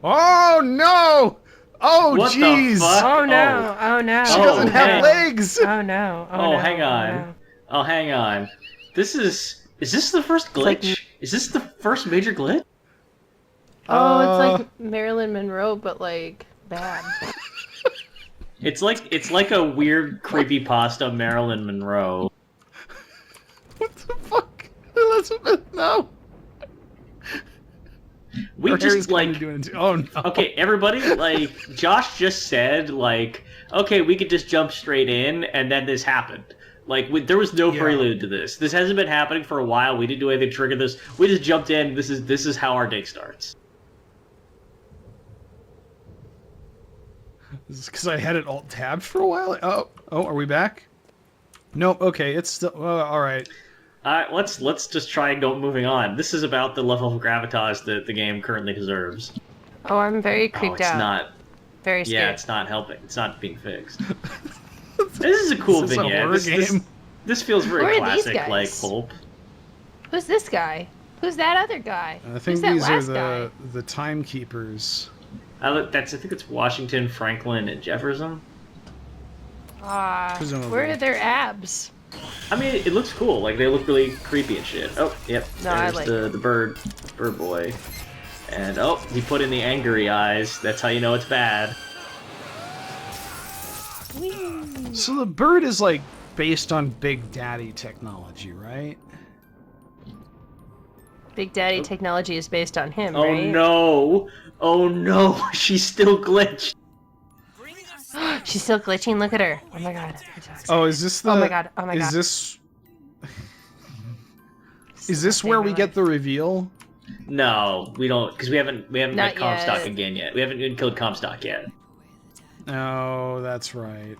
Oh no! Oh What the jeez! fuck? Oh no! Oh no! She doesn't have legs. Oh no! Oh, no! hang on. No. Oh, hang on. This is this the first glitch? like- Is this the first major glitch? Oh, it's like Marilyn Monroe, but like bad. It's like a weird creepypasta Marilyn Monroe. What the fuck, Elizabeth? No. We Her hair's just like doing it. Oh no. okay, everybody. Like Josh just said, like okay, we could just jump straight in, and then this happened. Like there was no prelude to this. This hasn't been happening for a while. We didn't do anything to trigger this. We just jumped in. This is how our day starts. Is this because I had it alt tabbed for a while? Oh, are we back? Nope. Okay, it's still. All right. Let's just try and go moving on. This is about the level of gravitas that the game currently deserves. Oh, I'm very Oh, creeped it's out. not. Very scared. Yeah, it's not helping. It's not being fixed. This is a cool Is this a vignette. horror This, game? this feels Who are very these classic, guys? like pulp. Who's this guy? Who's that other guy? I Who's think that these are last guy? the timekeepers. I think it's Washington, Franklin, and Jefferson. Presumably. Where are their abs? I mean, it looks cool. Like they look really creepy and shit. Oh, yep. No, I There's like the bird boy. And oh, he put in the angry eyes. That's how you know it's bad. So the bird is like based on Big Daddy technology, right? Big Daddy technology is based on him, Oh right? no! Oh no! She's still glitched. She's still glitching. Look at her. Oh my god. Oh, is this the? Oh my god. Oh my is god. this? Is this where we get the reveal? No, we don't, because we haven't Not met Comstock yet. again yet. We haven't even killed Comstock yet. Oh, that's right.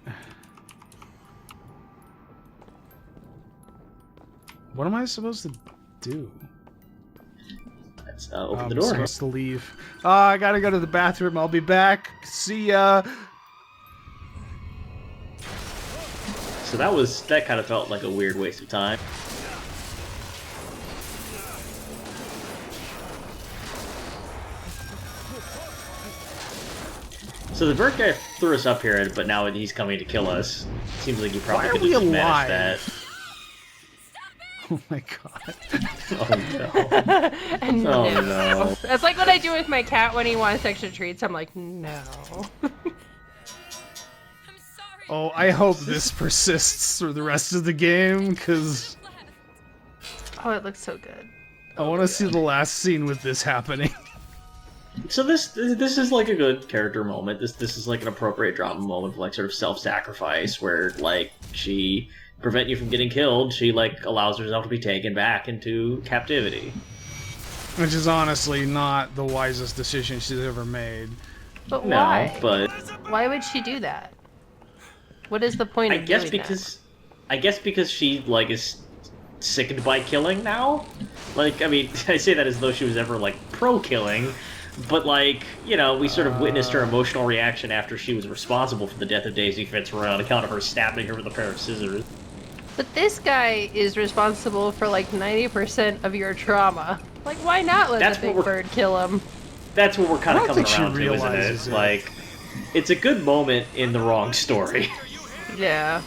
What am I supposed to do? Let's open I'm the door. supposed to leave. I gotta go to the bathroom. I'll be back. See ya. So that kind of felt like a weird waste of time. So the bird guy threw us up here, but now he's coming to kill us. Seems like he probably Why are could we have just alive? managed that. Oh my god. Oh no. And Oh no. no. That's like what I do with my cat when he wants extra treats. I'm like, no. Oh, I hope this persists through the rest of the game, because Oh, it looks so good. I want to see the last scene with this happening. So this is like a good character moment. This is like an appropriate drama moment, like sort of self-sacrifice, where like she prevent you from getting killed. She like allows herself to be taken back into captivity. Which is honestly not the wisest decision she's ever made. But No, why? but Why would she do that? What is the point of doing I guess because she like is sickened by killing now. Like, I mean, I say that as though she was ever like pro-killing, but like, you know, we sort of witnessed her emotional reaction after she was responsible for the death of Daisy Fitzroy on account of her stabbing her with a pair of scissors. But this guy is responsible for like 90% of your trauma. Like, why not let That's the what big we're- bird kill him? That's what we're kind I of don't coming think she around to, isn't realizes it? it. Like, it's a good moment in the wrong story. Yeah.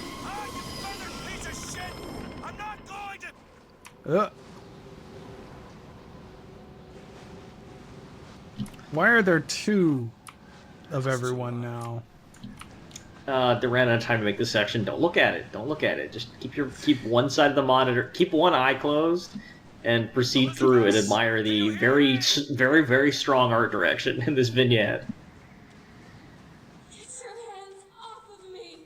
Why are there two of everyone now? They ran out of time to make this section. Don't look at it. Don't look at it. Just keep one side of the monitor, keep one eye closed, and proceed through and admire the very, very, very strong art direction in this vignette. Get your hands off of me!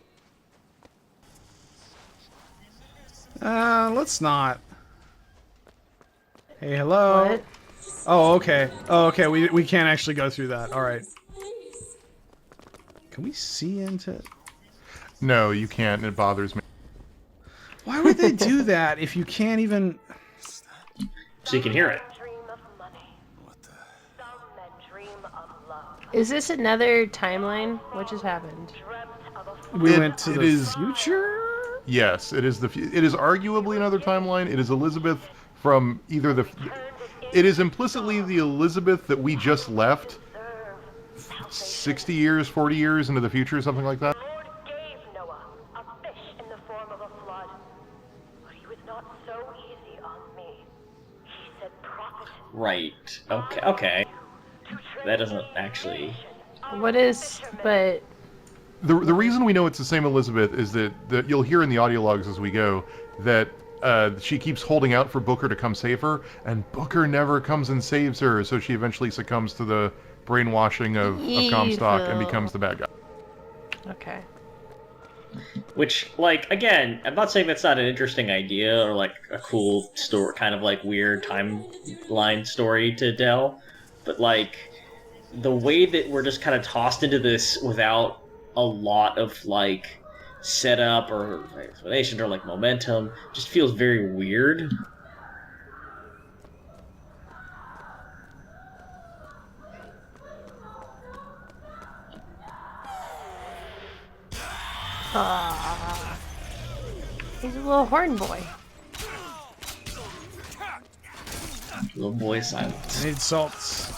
Let's not. Hey, hello. What? Oh, okay. Oh, okay. We can't actually go through that. All right. Please. Can we see into? No, you can't. It bothers me. Why would they do that if you can't even? So you can hear it. Is this another timeline? What just happened? We It- went to it the is- future. Yes, it is it is arguably another timeline. It is Elizabeth from either the. It is implicitly the Elizabeth that we just left, 60 years, 40 years into the future, something like that. Lord gave Noah a fish in the form of a flood, but he was not so easy on me. He said, "Prophet, Right. Okay. That doesn't actually... What is, but The reason we know it's the same Elizabeth is that you'll hear in the audio logs as we go that she keeps holding out for Booker to come save her, and Booker never comes and saves her, so she eventually succumbs to the brainwashing of Comstock and becomes the bad guy. okay. Which, like, again, I'm not saying that's not an interesting idea or, like, a cool story, kind of, like, weird timeline story to tell, but, like, the way that we're just kind of tossed into this without a lot of, like, setup or explanation or, like, momentum just feels very weird. He's a little horn boy. Little boy silence. I need salts.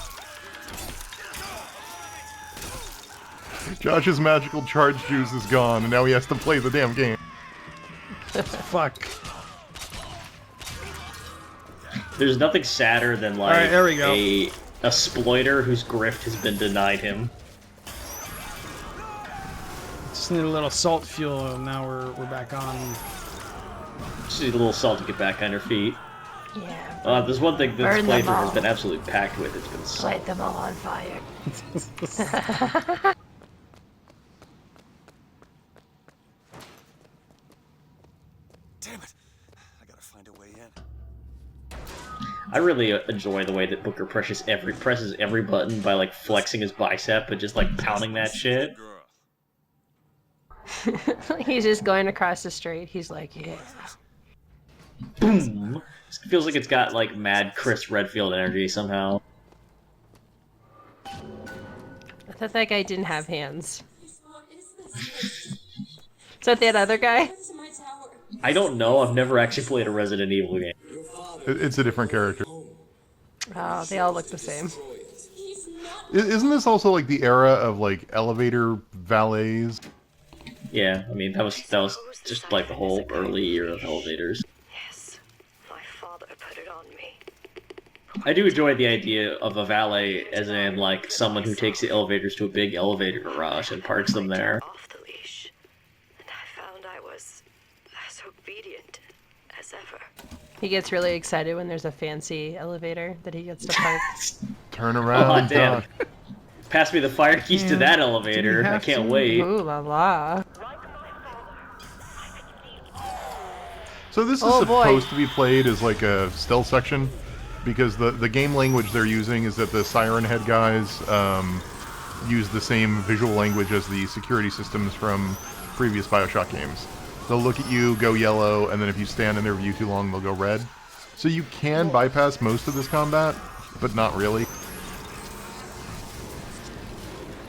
Josh's magical charge juice is gone, and now he has to play the damn game. Fuck. There's nothing sadder than, like, Alright, there we go. a exploiter whose grift has been denied him. Just need a little salt fuel, and now we're back on. Just need a little salt to get back on your feet. Yeah. There's one thing this Burn them playthrough has all. been absolutely packed with. It's been salt. Light them all on fire. Damn it! I gotta find a way in. I really enjoy the way that Booker presses every button by, like, flexing his bicep and just, like, pounding that shit. Girl. He's just going across the street. He's like, yeah. Boom! It feels like it's got, like, mad Chris Redfield energy somehow. I thought that guy didn't have hands. What is this? Is that that other guy? To my tower. I don't know. I've never actually played a Resident Evil game. It's a different character. Oh, they all look the same. He's not. Isn't this also like the era of like elevator valets? Yeah, I mean, that was just, like, the whole early era of elevators. Yes, my father put it on me. I do enjoy the idea of a valet as in, like, someone who takes the elevators to a big elevator garage and parks them there. Off the leash, and I found I was as obedient as ever. He gets really excited when there's a fancy elevator that he gets to park. Turn Oh, around, damn. Doc. Pass me the fire keys to Yeah. that Do elevator. we I have can't to? wait. Ooh la la. Like my father, So this is Oh, boy. supposed to be played as like a stealth section, because the game language they're using is that the Siren Head guys use the same visual language as the security systems from previous Bioshock games. They'll look at you, go yellow, and then if you stand in their view too long, they'll go red. So you can bypass most of this combat, but not really.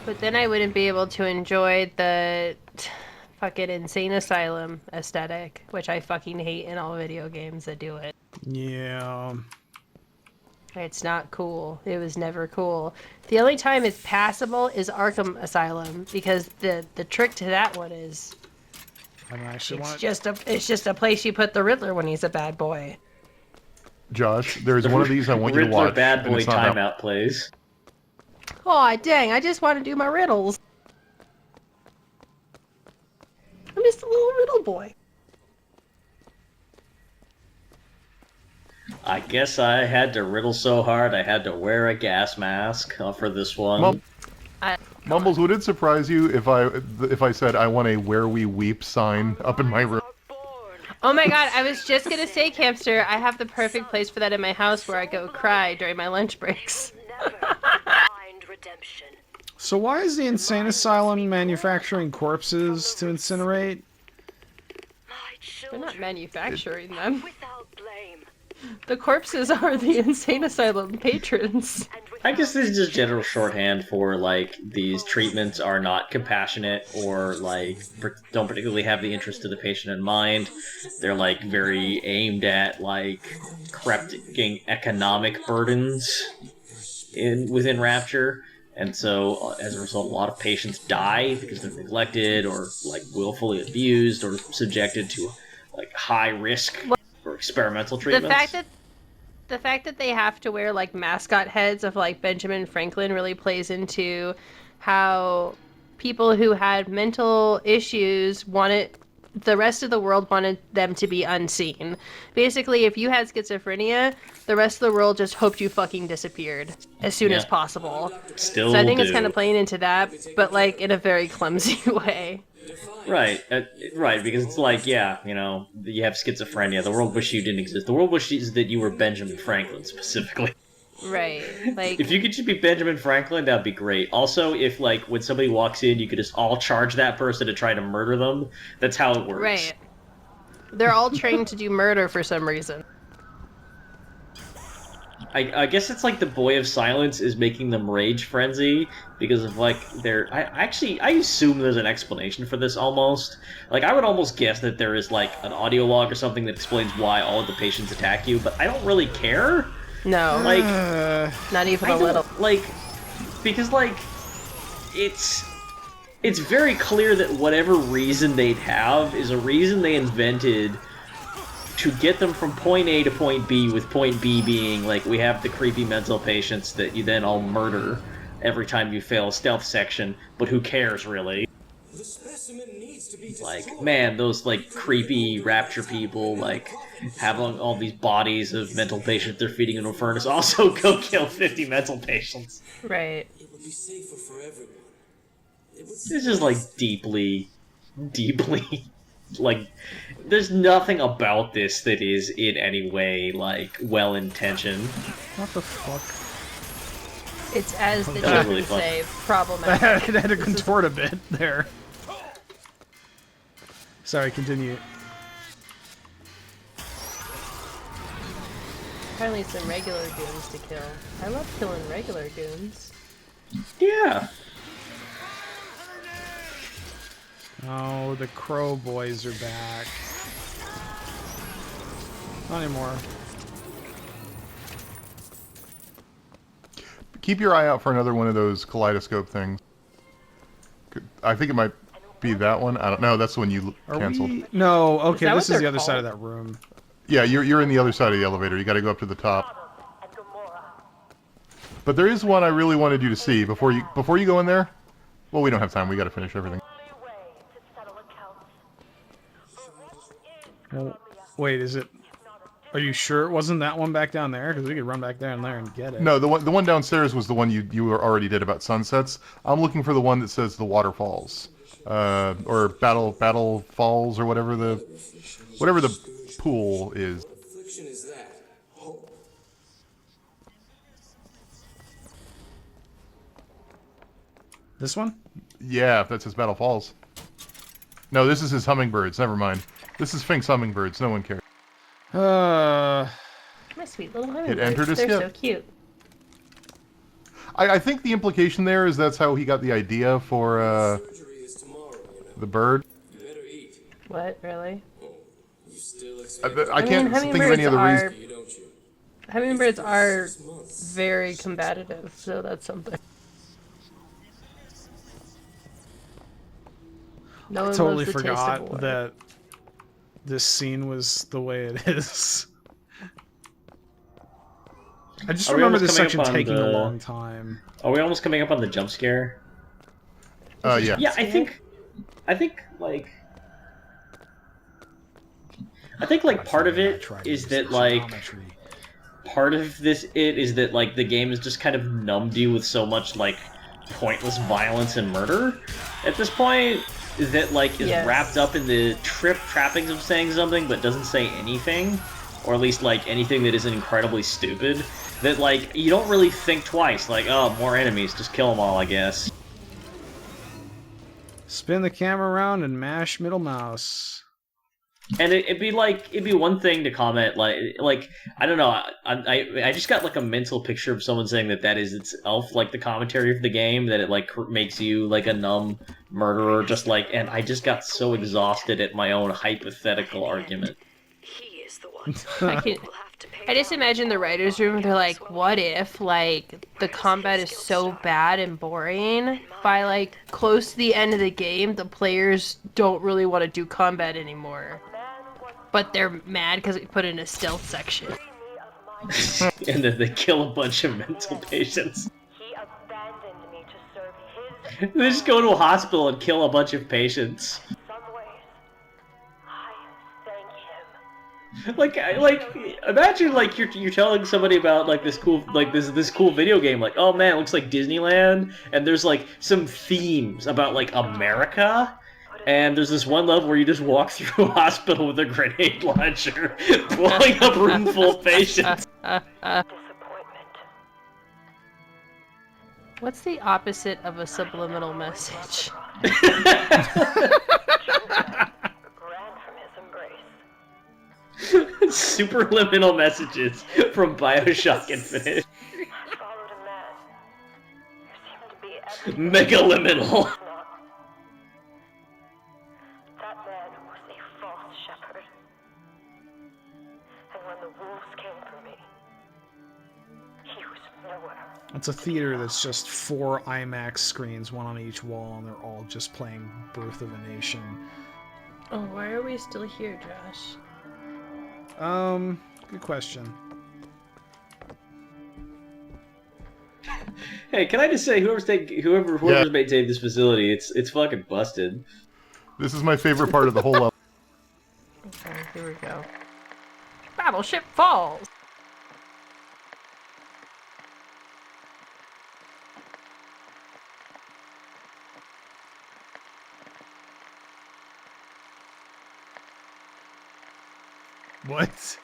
But then I wouldn't be able to enjoy the fucking insane asylum aesthetic, which I fucking hate in all video games that do it. Yeah. It's not cool. It was never cool. The only time it's passable is Arkham Asylum, because the trick to that one is I don't actually want. it's just a place you put the Riddler when he's a bad boy. Josh, there's one of these I want you to Riddler watch. bad and boy it's not that- timeout plays. Aw, dang, I just want to do my riddles. I'm just a little riddle boy. I guess I had to riddle so hard I had to wear a gas mask for this one. Mum- I, Mumbles, would it surprise you if I said I want a "Where We Weep" sign up in my room? oh my god, I was just gonna say, Campster, I have the perfect place for that in my house where I go cry during my lunch breaks. never find redemption. So why is the insane asylum manufacturing corpses to incinerate? My They're children not manufacturing them. without blame, The corpses are the insane asylum patrons. and I guess this is just general shorthand for, like, these treatments are not compassionate or, like, don't particularly have the interest of the patient in mind. They're, like, very aimed at, like, correcting economic burdens within Rapture. And so, as a result, a lot of patients die because they're neglected or like willfully abused or subjected to like high risk or experimental treatments. The fact that they have to wear like mascot heads of like Benjamin Franklin really plays into how people who had mental issues the rest of the world wanted them to be unseen. Basically, if you had schizophrenia, the rest of the world just hoped you fucking disappeared as soon as possible. Still so I think do. it's kind of playing into that, but like in a very clumsy way. Right, right, because it's like, yeah, you know, you have schizophrenia. The world wishes you didn't exist. The world wishes that you were Benjamin Franklin, specifically. Right, like... If you could just be Benjamin Franklin, that'd be great. Also, if, like, when somebody walks in, you could just all charge that person to try to murder them. That's how it works. Right. They're all trained to do murder for some reason. I guess it's like the Boy of Silence is making them rage frenzy because of like I assume there's an explanation for this almost. Like I would almost guess that there is like an audio log or something that explains why all of the patients attack you, but I don't really care. No. Like not even a little. Like because like it's very clear that whatever reason they'd have is a reason they invented to get them from point A to point B, with point B being, like, we have the creepy mental patients that you then all murder every time you fail a stealth section, but who cares, really? Like, man, those, like, creepy rapture people, like, have all these bodies of mental patients they're feeding into a furnace. Also, go kill 50 mental patients. Right. It's just, like, deeply, like, there's nothing about this that is in any way, like, well-intentioned. What the fuck? It's, as the That was children really fun. say, problematic. It had to contort a bit there. Sorry, continue. Apparently some regular goons to kill. I love killing regular goons. Yeah. Oh, the Crow boys are back. Not anymore. Keep your eye out for another one of those kaleidoscope things. I think it might be that one. I don't know. That's the one you canceled. No, okay, that what this is the they're other side of called? that room. Yeah, you're in the other side of the elevator. You got to go up to the top. But there is one I really wanted you to see before you go in there. Well, we don't have time. We got to finish everything. Well, wait, is it... Are you sure it wasn't that one back down there? Because we could run back down there and get it. No, the one downstairs was the one you already did about sunsets. I'm looking for the one that says the waterfalls, or battle falls, or whatever the pool is. This one? Yeah, that says Battle Falls. No, this is his hummingbirds. Never mind. This is Fink's hummingbirds. No one cares. My sweet little hummingbirds. entered a They're skip. so cute. I think the implication there is that's how he got the idea for the bird. What, really? I can't think of any other reason. Hummingbirds are very combative, so that's something. No I one totally loves the taste of forgot war. that this scene was the way it is. I just Are we remember almost this coming section up on taking a the- long time. Are we almost coming up on the jump scare? Yeah. Yeah, I think like part of it is that like part of this is that like the game has just kind of numbed you with so much like pointless violence and murder at this point that like is Yes. wrapped up in the trappings of saying something but doesn't say anything, or at least like anything that isn't incredibly stupid, that like you don't really think twice, like, oh, more enemies, just kill them all, I guess. Spin the camera around and mash middle mouse. And it'd be one thing to comment like I don't know, I just got like a mental picture of someone saying that is itself like the commentary of the game, that it like makes you like a numb murderer, just like, and I just got so exhausted at my own hypothetical argument. He is the one I can, who will have to pay I just imagine the writer's room, they're like, what if, like, the combat is so bad and boring, by, like, close to the end of the game, the players don't really want to do combat anymore. But they're mad because we put in a stealth section. And then they kill a bunch of mental patients. He abandoned me to serve his They just go to a hospital and kill a bunch of patients. some ways. I thank him. Like, imagine like you're telling somebody about like this cool video game. Like, oh man, it looks like Disneyland, and there's like some themes about like America. And there's this one level where you just walk through a hospital with a grenade launcher, blowing up a room full of patients. Disappointment. What's the opposite of a subliminal message? Ran from his embrace. Superliminal messages from Bioshock Infinite. I followed a man. There seemed to be Megaliminal. That man was a false shepherd. And when the wolves came for me, he was nowhere. It's a theater that's just 4 IMAX screens, one on each wall, and they're all just playing Birth of a Nation. Oh, why are we still here, Josh? Good question. Hey, can I just say, whoever's maintained this facility, it's fucking busted. This is my favorite part of the whole level. Okay, here we go. Battleship Falls! What?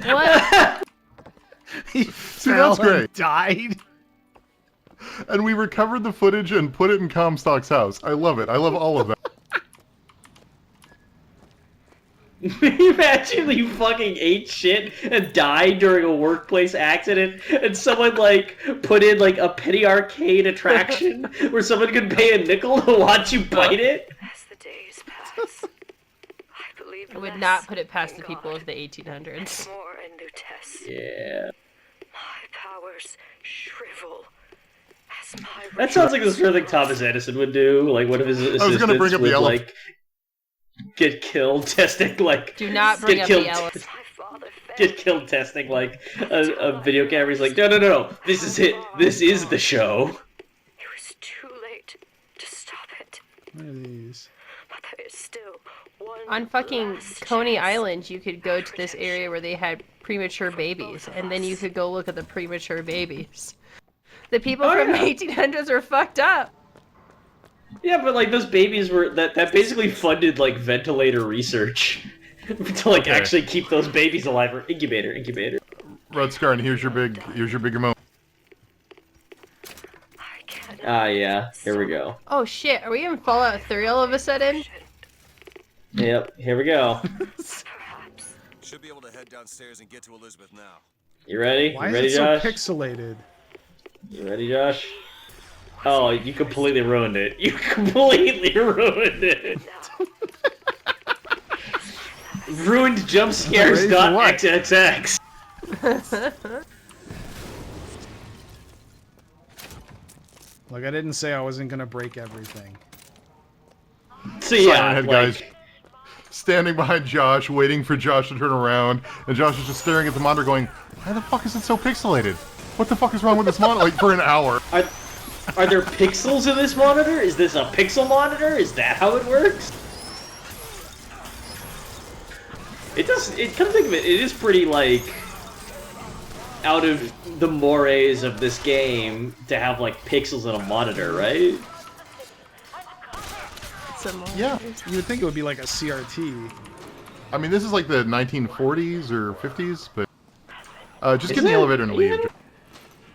What? He See, fell that's great. and died? And we recovered the footage and put it in Comstock's house. I love it. I love all of that. Imagine you fucking ate shit and died during a workplace accident, and someone like put in like a penny arcade attraction where someone could pay a nickel to watch you bite it. As the days pass, I believe I would less not put it past in the people God of the 1800s. and more in new tests. Yeah. My powers shrivel as my That sounds like the sort of thing Thomas Edison would do. Like one of his assistants I was gonna bring up the would elephant. like get killed testing like Do not bring get up killed the elephant. my father get killed testing like a video camera. He's like, no, this is it. This is the show. It was too late to stop it, What are these? but there is still one On fucking last Coney chance. Island, you could go to this area where they had premature babies, and then you could go look at the premature babies. The people Oh, from yeah. the 1800s are fucked up. Yeah, but like those babies were that basically funded like ventilator research to like Okay. actually keep those babies alive. Or incubator. Red Scar, and here's your big moment. I cannot Ah, yeah. Here we go. Oh shit, are we in Fallout 3 all of a sudden? Yep. Here we go. perhaps. Should be able to head downstairs and get to Elizabeth now. You ready? Why You is ready, it so Josh? pixelated? You ready, Josh? Oh, you completely ruined it. You completely ruined it. Ruined jump scares. Ready for what? XXX. Like, I didn't say I wasn't gonna break everything. So yeah, Siren Head like, guys standing behind Josh, waiting for Josh to turn around, and Josh is just staring at the monitor going, why the fuck is it so pixelated? What the fuck is wrong with this monitor? Like, for an hour. are there pixels in this monitor? Is this a pixel monitor? Is that how it works? It does. It come to think of it, it is pretty like out of the mores of this game to have like pixels in a monitor, right? Yeah. You would think it would be like a CRT. I mean, this is like the 1940s or 50s, but... just Is get in the it elevator and leave. even?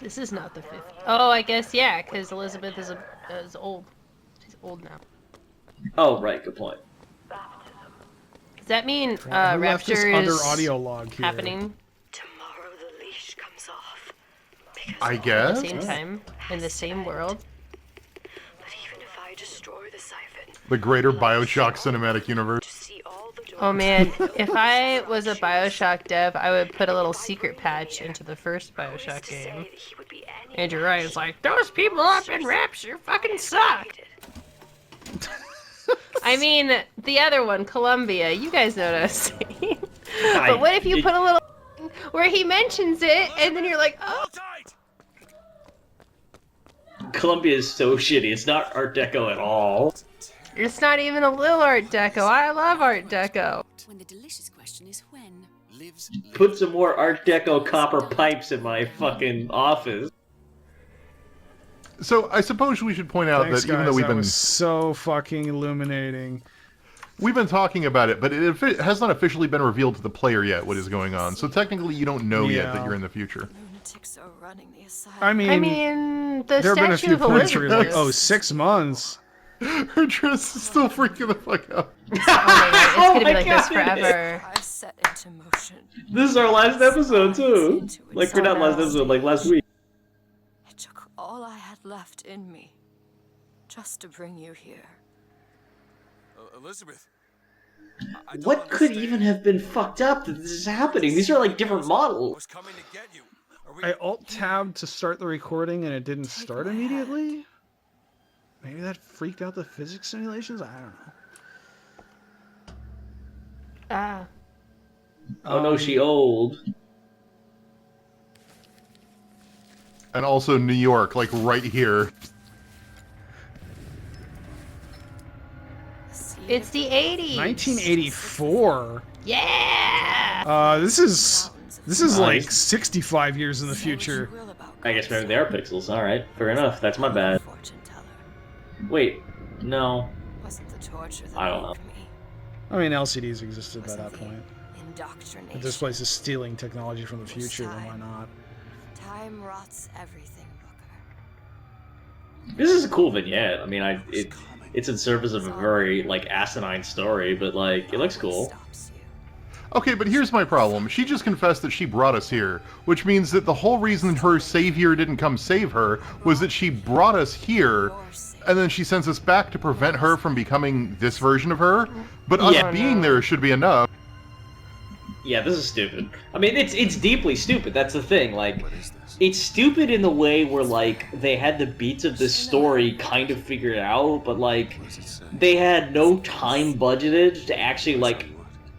This is not the 50s. Oh, I guess, yeah, because Elizabeth is old. She's old now. Oh, right. Good point. Does that mean Who left this Rapture other is audio log here? happening Tomorrow the leash comes off. Because I at guess? the same time in the same world? But even if I destroy the siphon, The greater Bioshock cinematic universe. See all the doors. Oh man, if I was a Bioshock dev, I would put a little secret patch into the first Bioshock To say game. that he would be any Andrew Ryan's like, those people up in Rapture fucking suck. I mean, the other one, Columbia, you guys know what I was saying. But what if you put a little thing where he mentions it, and then you're like, oh. Columbia is so shitty. It's not Art Deco at all. It's not even a little Art Deco. I love Art Deco. When the delicious question is when. Put some more Art Deco copper pipes in my fucking office. So I suppose we should point out Thanks, that even guys, though we've that been was so fucking illuminating. talking about it, but it has not officially been revealed to the player yet what is going on. So technically, you don't know yet that you're in the future. lunatics are running the asylum. I mean, the there have been a Statue few of points where you're like, Elizabeth. oh, 6 months. Her dress is still freaking the fuck out. Oh my god, it's gonna be my like this God, it is. forever. I set into motion. This is our last episode, too. Like, we're not last episode, like last week. It took all I had left in me just to bring you here. Elizabeth. I don't What could understand. even have been fucked up that this is happening? These are like different I models. was coming to get you. Are we... I alt-tabbed to start the recording and it didn't start immediately? Maybe that freaked out the physics simulations? I don't know. Ah. Oh no, she old. And also New York, like right here. It's the 80s. 1984? Yeah! This is like Nice. 65 years in the future. I guess maybe they are pixels. Alright, fair enough. That's my bad. Fortune teller. Wait, no. Wasn't the torture that I don't know. moved me. I mean, LCDs existed by Wasn't that the point. indoctrination. If this place is stealing technology from the future, then why not? Time rots everything, Booker. This is a cool vignette. I mean, it's in service of a very, like, asinine story, but, like, it looks cool. Stops you. Okay, but here's my problem. She just confessed that she brought us here, which means that the whole reason her savior didn't come save her was that she brought us here, and then she sends us back to prevent her from becoming this version of her. But us Yeah. being there should be enough. Yeah, this is stupid. I mean, it's deeply stupid. That's the thing. Like, What is this? it's stupid in the way where, like, they had the beats of this story kind of figured out, but, like, What does it say? they had no time budgeted to actually, like,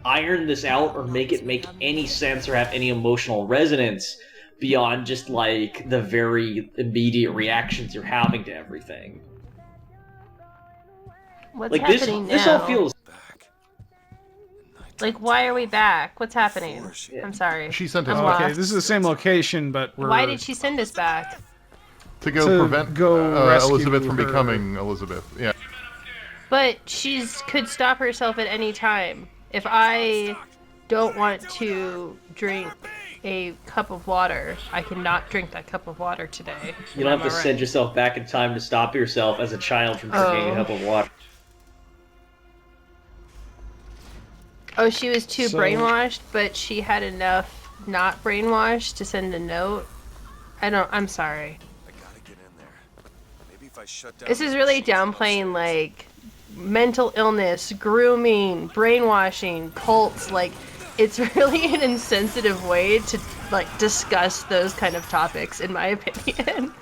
iron this out or make it make any sense or have any emotional resonance beyond just, like, the very immediate reactions you're having to everything. What's Like, this happening this now? all feels... Back. Like, why are we back? What's happening? Bullshit. I'm sorry. She sent us I'm back Okay, lost. this is the same location, but we're... Why did she send us back? to go to prevent go rescue Elizabeth from her. becoming Elizabeth. Yeah. But could stop herself at any time. If I don't want to drink a cup of water, I cannot drink that cup of water today. You don't have Am I to right? send yourself back in time to stop yourself as a child from drinking a Oh. cup of water. Oh, she was too So- brainwashed, but she had enough not brainwashed to send a note. I'm sorry. I gotta get in there. Maybe if I shut down. This is the really machines, I'll downplaying, like, mental illness, grooming, brainwashing, cults. Like, it's really an insensitive way to, like, discuss those kind of topics, in my opinion.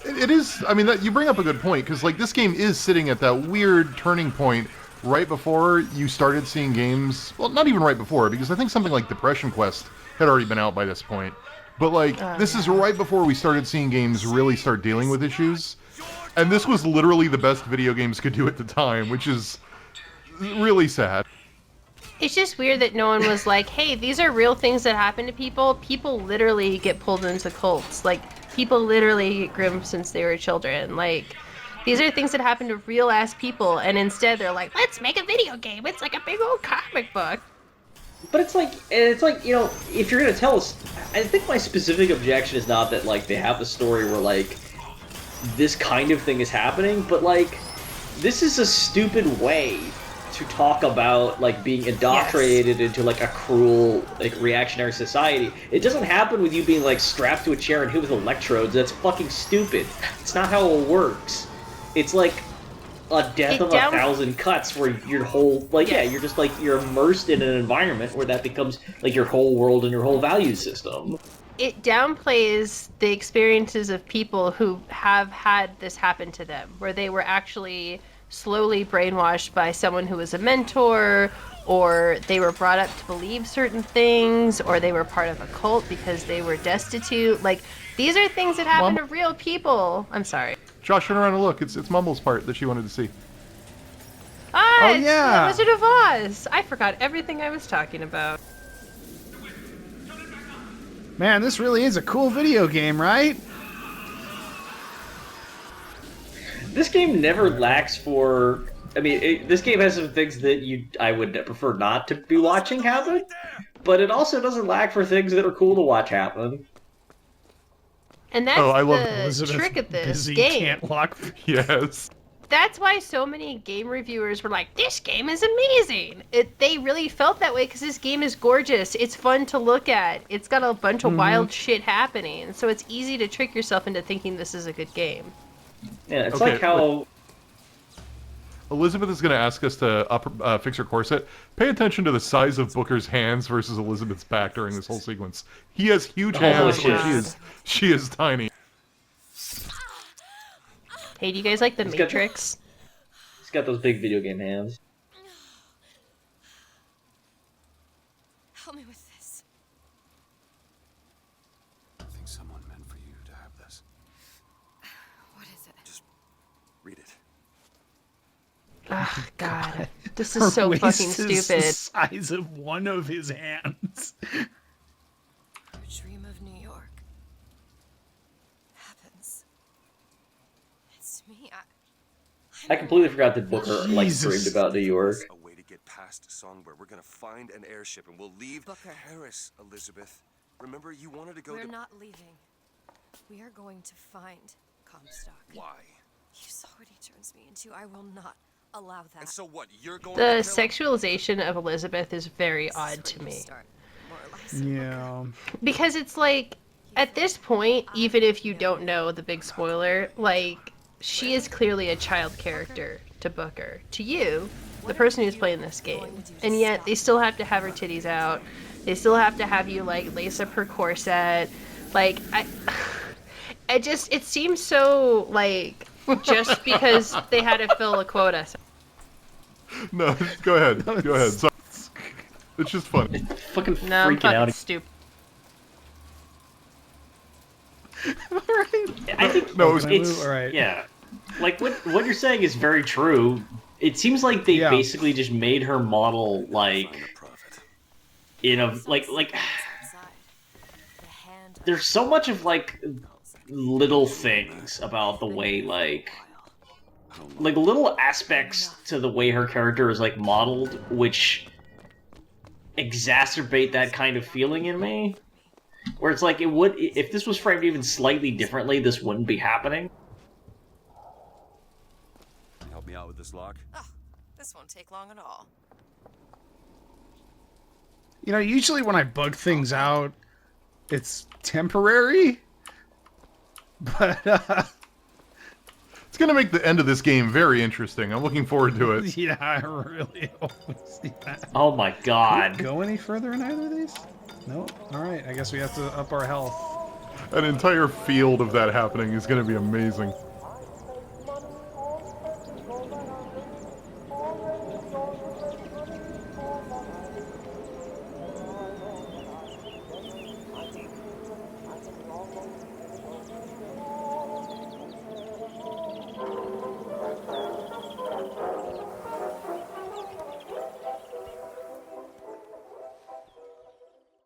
It is. I mean, you bring up a good point because, like, this game is sitting at that weird turning point right before you started seeing games. Well, not even right before, because I think something like Depression Quest had already been out by this point. But like, this is right before we started seeing games really start dealing with issues, and this was literally the best video games could do at the time, which is really sad. It's just weird that no one was like, hey, these are real things that happen to people. People literally get pulled into cults. Like, people literally get groomed since they were children. Like, these are things that happen to real-ass people, and instead they're like, let's make a video game. It's like a big old comic book. But it's like, you know, if you're gonna tell us, I think my specific objection is not that, like, they have a story where, like, this kind of thing is happening, but, like, this is a stupid way to talk about, like, being indoctrinated into, like, a cruel, like, reactionary society. It doesn't happen with you being, like, strapped to a chair and hit with electrodes. That's fucking stupid. It's not how it works. It's like, a death of 1,000 cuts where your whole you're just like you're immersed in an environment where that becomes like your whole world and your whole value system. It downplays the experiences of people who have had this happen to them, where they were actually slowly brainwashed by someone who was a mentor, or they were brought up to believe certain things, or they were part of a cult because they were destitute. Like, these are things that happen to real people. I'm sorry. Josh, turn around and look. It's Mumble's part that she wanted to see. Ah, Oh, it's yeah. the Wizard of Oz. I forgot everything I was talking about. Man, this really is a cool video game, right? This game never lacks for. I mean, this game has some things that I would prefer not to be watching happen, but it also doesn't lack for things that are cool to watch happen. And that's I love the Elizabeth trick of this busy game. can't lock. Yes. That's why so many game reviewers were like, this game is amazing. They really felt that way because this game is gorgeous. It's fun to look at. It's got a bunch of wild shit happening. So it's easy to trick yourself into thinking this is a good game. Yeah, it's Okay, like how... Elizabeth is going to ask us to fix her corset. Pay attention to the size of Booker's hands versus Elizabeth's back during this whole sequence. He has huge hands, shit. but she is tiny. Hey, do you guys like The got- Matrix? He's got those big video game hands. Help me with this. I think someone meant for you to have this. What is it? Just read it. Oh, God. This Her is so waist fucking is the stupid. size of one of his hands. Your dream of New York happens. It's me. I completely forgot that Booker Jesus. dreamed about New York. A way to get past Songbird. We're gonna find an airship and we'll leave Booker. Paris, Elizabeth. Remember, you wanted to go We're to... not leaving. We are going to find Comstock. Why? You saw what he turns me into. I will not allow that. And so what? You're going The to kill him? sexualization of Elizabeth is very This is odd where to you me. start, more or less. Yeah. Because it's like, at this point, even if you don't know the big spoiler, like, she is clearly a child character to Booker. To you, the person who's playing this game. And yet, they still have to have her titties out. They still have to have you, like, lace up her corset. Like, it seems so, like, just because they had to fill a quota. No, go ahead. Go ahead. Sorry. It's just funny. Fucking No, I'm freaking fucking out. stupid. I think No, it it's All right. yeah. Like what you're saying is very true. It seems like they Yeah. basically just made her model Find like a profit. in a like Inside. The hand of there's so much of like little things about the way like little aspects to the way her character is like modeled which exacerbate that kind of feeling in me. Where it's like it would if this was framed even slightly differently, this wouldn't be happening. Can you help me out with this lock? Oh, this won't take long at all. You know, usually when I bug things out, it's temporary. But, It's going to make the end of this game very interesting. I'm looking forward to it. yeah, I really hope we see that. Oh my god. Go any further in either of these? Nope. Alright, I guess we have to up our health. An entire field of that happening is going to be amazing.